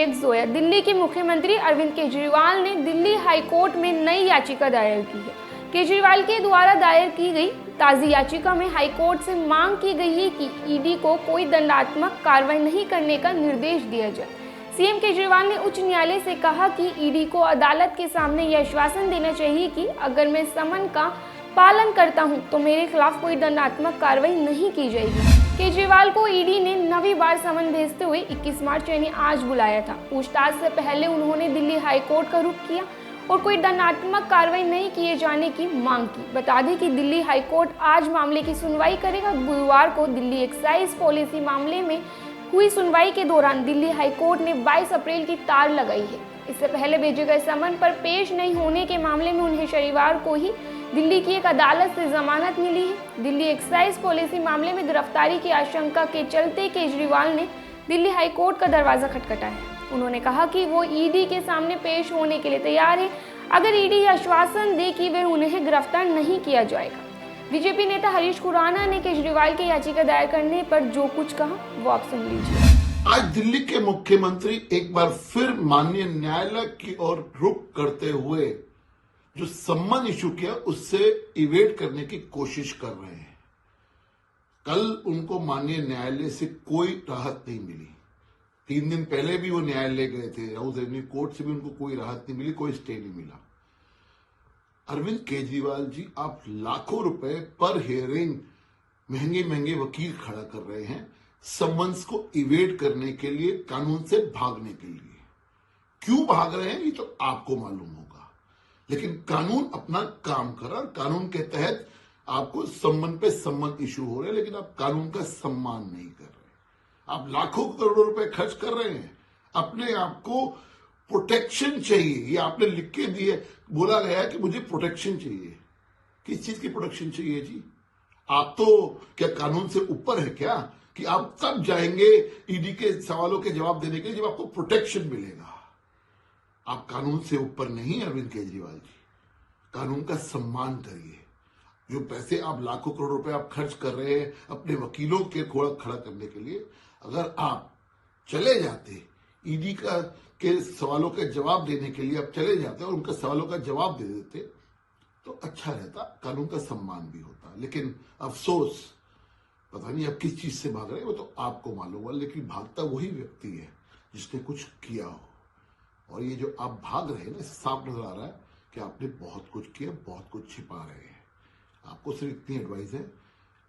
एक जोया। दिल्ली के मुख्यमंत्री अरविंद केजरीवाल ने दिल्ली हाई कोर्ट में नई याचिका दायर की है। केजरीवाल के द्वारा दायर की गई ताज़ी याचिका में हाई कोर्ट से मांग की गई है कि ईडी को कोई दंडात्मक कार्रवाई नहीं करने का निर्देश दिया जाए। सीएम केजरीवाल ने उच्च न्यायालय से कहा कि ईडी को अदालत के सामने यह आश्वासन देना चाहिए कि अगर मैं समन का पालन करता हूं तो मेरे खिलाफ कोई दंडात्मक कार्रवाई नहीं की जाएगी। केजरीवाल को ईडी ने 9वीं बार समन भेजते हुए 21 मार्च यानी आज बुलाया था। पूछताछ से पहले उन्होंने दिल्ली हाई कोर्ट का रुख किया और कोई दंडात्मक कार्रवाई नहीं किए जाने की मांग की। बता दें कि दिल्ली हाई कोर्ट आज मामले की सुनवाई करेगा। गुरुवार को दिल्ली एक्साइज पॉलिसी मामले में हुई सुनवाई के दौरान दिल्ली हाई कोर्ट ने 22 अप्रैल की तार लगाई है। इससे पहले भेजे गए समन पर पेश नहीं होने के मामले में उन्हें शनिवार को ही दिल्ली की एक अदालत से जमानत मिली है। दिल्ली एक्साइज पॉलिसी मामले में गिरफ्तारी की आशंका के चलते केजरीवाल ने दिल्ली हाई कोर्ट का दरवाजा खटखटाया है। उन्होंने कहा कि वो ईडी के सामने पेश होने के लिए तैयार है अगर ईडी आश्वासन दे कि वे उन्हें गिरफ्तार नहीं किया जाएगा। बीजेपी नेता हरीश खुराना ने केजरीवाल की याचिका दायर करने पर जो कुछ कहा वो आप सुन लीजिए। आज दिल्ली के मुख्यमंत्री एक बार फिर माननीय न्यायालय की ओर रुख करते हुए जो सम्मन इशू किया उससे इवेट करने की कोशिश कर रहे हैं। कल उनको माननीय न्यायालय से कोई राहत नहीं मिली। 3 दिन पहले भी वो न्यायालय गए थे, राउस एवेन्यू कोर्ट से भी उनको कोई राहत नहीं मिली, कोई स्टे नहीं मिला। अरविंद केजरीवाल जी, आप लाखों रुपए पर हियरिंग महंगे महंगे वकील खड़ा कर रहे हैं सम्मन्स को इवेट करने के लिए, कानून से भागने के लिए। क्यों भाग रहे हैं ये तो आपको मालूम होगा, लेकिन कानून अपना काम कर रहा है। कानून के तहत आपको सम्मन पे सम्मन इशू हो रहे हैं, लेकिन आप कानून का सम्मान नहीं कर रहे। आप लाखों करोड़ों रुपए खर्च कर रहे हैं, अपने आप को प्रोटेक्शन चाहिए। ये आपने लिख के दिए, बोला गया कि मुझे प्रोटेक्शन चाहिए। किस चीज की प्रोटेक्शन चाहिए जी? आप तो क्या कानून से ऊपर है क्या कि आप तब जाएंगे ईडी के सवालों के जवाब देने के लिए जब आपको प्रोटेक्शन मिलेगा? आप कानून से ऊपर नहीं अरविंद केजरीवाल जी। कानून का सम्मान करिए। जो पैसे आप लाखों करोड़ रुपए आप खर्च कर रहे हैं अपने वकीलों के खड़ा करने के लिए, अगर आप चले जाते ईडी के सवालों के जवाब देने के लिए, आप चले जाते और उनके सवालों का जवाब दे देते तो अच्छा रहता, कानून का सम्मान भी होता। लेकिन अफसोस, पता नहीं आप किस चीज से भाग रहे हैं वो तो आपको मालूम है, लेकिन भागता वही व्यक्ति है जिसने कुछ किया हो। और ये जो आप भाग रहे हैं ना, साफ नजर आ रहा है कि आपने बहुत कुछ किया, बहुत कुछ छिपा रहे हैं। आपको सिर्फ इतनी एडवाइस है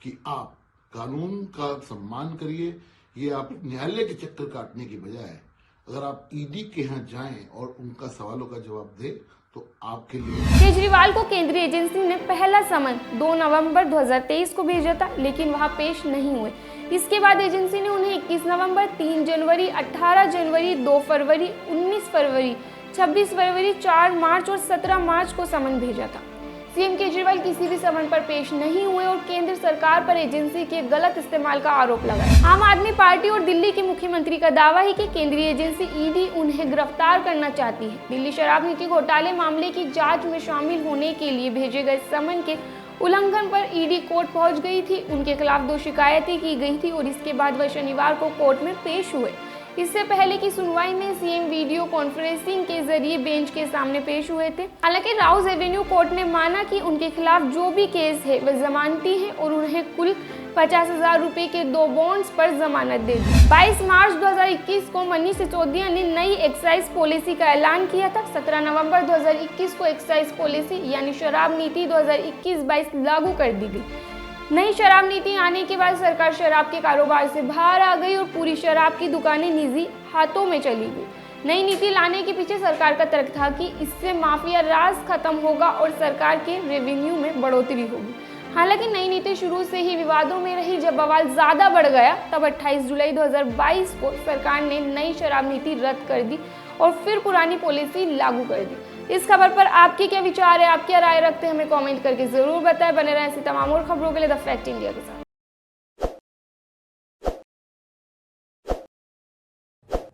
कि आप कानून का सम्मान करिए। ये आप न्यायालय के चक्कर काटने की बजाय अगर आप ईडी के यहाँ जाएं और उनका सवालों का जवाब दें तो आपके लिए। केजरीवाल को केंद्रीय एजेंसी ने पहला समन 2 नवंबर 2023 को भेजा था, लेकिन वहां पेश नहीं हुए। इसके बाद एजेंसी ने उन्हें 21 नवंबर, 3 जनवरी, 18 जनवरी, 2 फरवरी, 19 फरवरी, 26 फरवरी, 4 मार्च और 17 मार्च को समन भेजा था। सीएम केजरीवाल किसी भी समन पर पेश नहीं हुए और केंद्र सरकार पर एजेंसी के गलत इस्तेमाल का आरोप लगाया। आम आदमी पार्टी और दिल्ली के मुख्यमंत्री का दावा है कि केंद्रीय एजेंसी ईडी उन्हें गिरफ्तार करना चाहती है। दिल्ली शराब नीति घोटाले मामले की जांच में शामिल होने के लिए भेजे गए समन के उल्लंघन पर ईडी कोर्ट पहुंच गई थी। उनके खिलाफ 2 शिकायतें की गई थी और इसके बाद वह शनिवार को कोर्ट में पेश हुए। इससे पहले की सुनवाई में सीएम वीडियो कॉन्फ्रेंसिंग के जरिए बेंच के सामने पेश हुए थे। हालांकि राउस एवेन्यू कोर्ट ने माना कि उनके खिलाफ जो भी केस है वह जमानती है और उन्हें कुल 50,000 रुपए के 2 बॉन्ड्स पर जमानत दे दी। 22 मार्च 2021 को मनीष सिसोदिया ने नई एक्साइज पॉलिसी का ऐलान किया था। 17 नवंबर 2021 को एक्साइज पॉलिसी यानी शराब नीति 2021-22 लागू कर दी गई। नई शराब नीति आने के बाद सरकार शराब के कारोबार से बाहर आ गई और पूरी शराब की दुकानें निजी हाथों में चली गई। नई नीति लाने के पीछे सरकार का तर्क था कि इससे माफिया राज खत्म होगा और सरकार के रेवेन्यू में बढ़ोतरी होगी। हालांकि नई नीति शुरू से ही विवादों में रही। जब बवाल ज्यादा बढ़ गया तब 28 जुलाई 2022 को सरकार ने नई शराब नीति रद्द कर दी और फिर पुरानी पॉलिसी लागू कर दी। इस खबर पर आपके क्या विचार है, आप क्या राय रखते हैं, हमें कमेंट करके जरूर बताएं। बने रहें ऐसी तमाम और खबरों के लिए द फैक्ट इंडिया के साथ।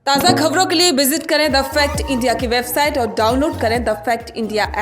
ताज़ा खबरों के लिए विजिट करें द फैक्ट इंडिया की वेबसाइट और डाउनलोड करें द फैक्ट इंडिया ऐप।